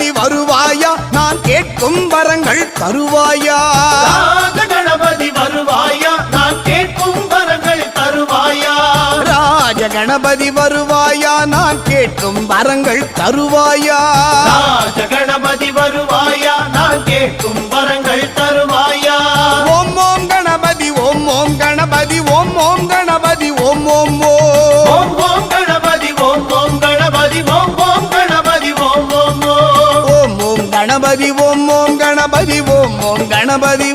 கணபதி வருவாயா நான் கேட்கும் வரங்கள் தருவாயா ராஜ கணபதி வருவாயா நான் கேட்கும் வரங்கள் தருவாயா ராஜ கணபதி வருவாயா நான் கேட்கும் வரங்கள் தருவாயா ராஜ கணபதி வருவாயா நான் கேட்கும் வரங்கள் தருவாயா ஓம் ஓம் கணபதி ஓம் ஓம் கணபதி ஓம் ஓம் கணபதி ஓம் ஓம் ஓம் ஓம் கணபதி ஓம் ஓம் கணபதி ஓம் ஓம் கணபதி ஓம் ஓம் ஓம் ஓம் கணபதி ஓம் ஓம் கணபதி ஓம் ஓம் கணபதி